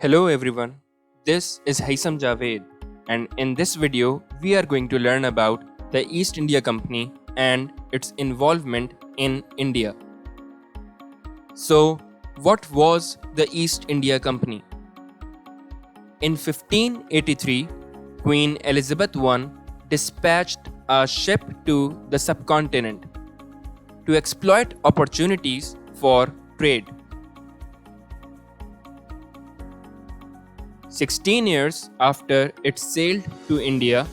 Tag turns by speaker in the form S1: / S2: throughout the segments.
S1: Hello everyone, this is Haitham Javed, and in this video we are going to learn about the East India Company and its involvement in India. So, what was the East India Company? In 1583, Queen Elizabeth I dispatched a ship to the subcontinent to exploit opportunities for trade. 16 years after it sailed to India,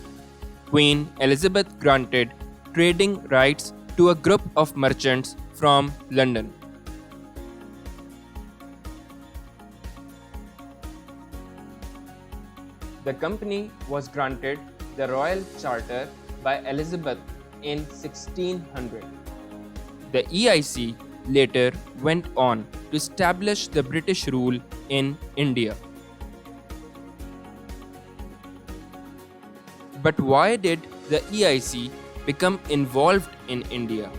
S1: Queen Elizabeth granted trading rights to a group of merchants from London. The company was granted the Royal Charter by Elizabeth in 1600. The EIC later went on to establish the British rule in India. But why did the EIC become involved in India?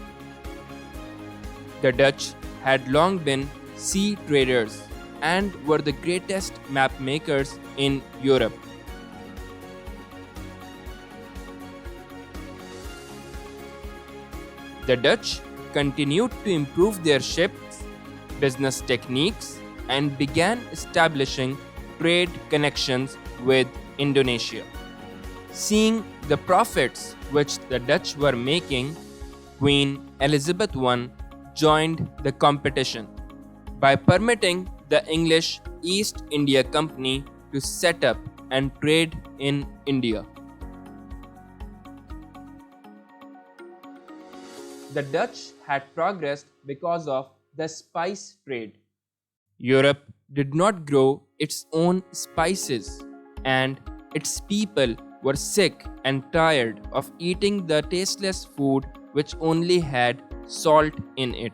S1: The Dutch had long been sea traders and were the greatest map makers in Europe. The Dutch continued to improve their ships, business techniques, and began establishing trade connections with Indonesia. Seeing the profits which the Dutch were making, Queen Elizabeth I joined the competition by permitting the English East India Company to set up and trade in India. The Dutch had progressed because of the spice trade. Europe did not grow its own spices, and its people were sick and tired of eating the tasteless food which only had salt in it.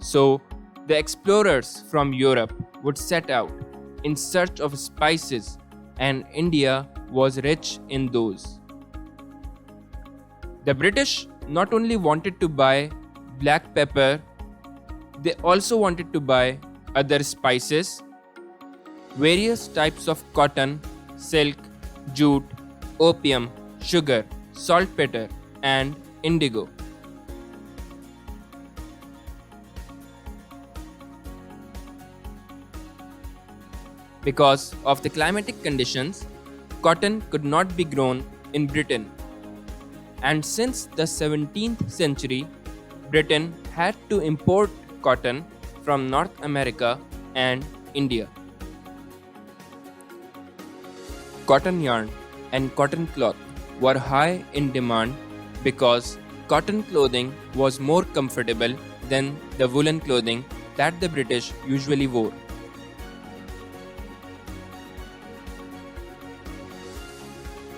S1: So, the explorers from Europe would set out in search of spices, and India was rich in those. The British not only wanted to buy black pepper, they also wanted to buy other spices, various types of cotton, silk, jute, opium, sugar, saltpeter, and indigo. Because of the climatic conditions, cotton could not be grown in Britain. And since the 17th century, Britain had to import cotton from North America and India. Cotton yarn and cotton cloth were high in demand because cotton clothing was more comfortable than the woolen clothing that the British usually wore.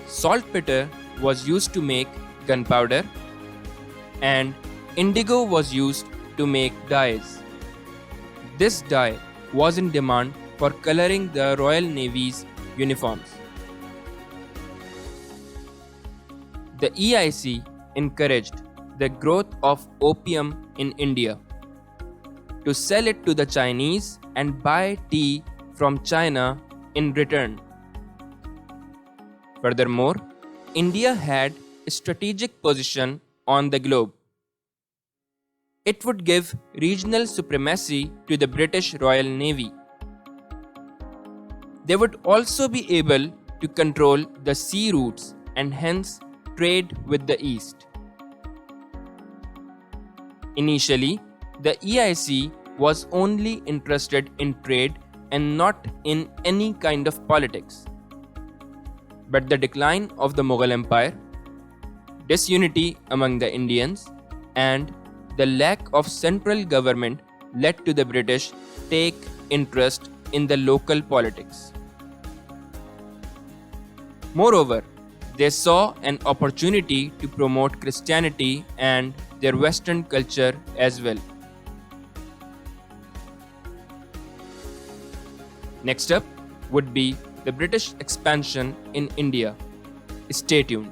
S1: Saltpeter was used to make gunpowder, and indigo was used to make dyes. This dye was in demand for coloring the Royal Navy's uniforms. The EIC encouraged the growth of opium in India to sell it to the Chinese and buy tea from China in return. Furthermore, India had a strategic position on the globe. It would give regional supremacy to the British Royal Navy. They would also be able to control the sea routes and hence trade with the East. Initially, the EIC was only interested in trade and not in any kind of politics. But the decline of the Mughal Empire, disunity among the Indians, and the lack of central government led to the British take interest in the local politics. Moreover, they saw an opportunity to promote Christianity and their Western culture as well. Next up would be the British expansion in India. Stay tuned.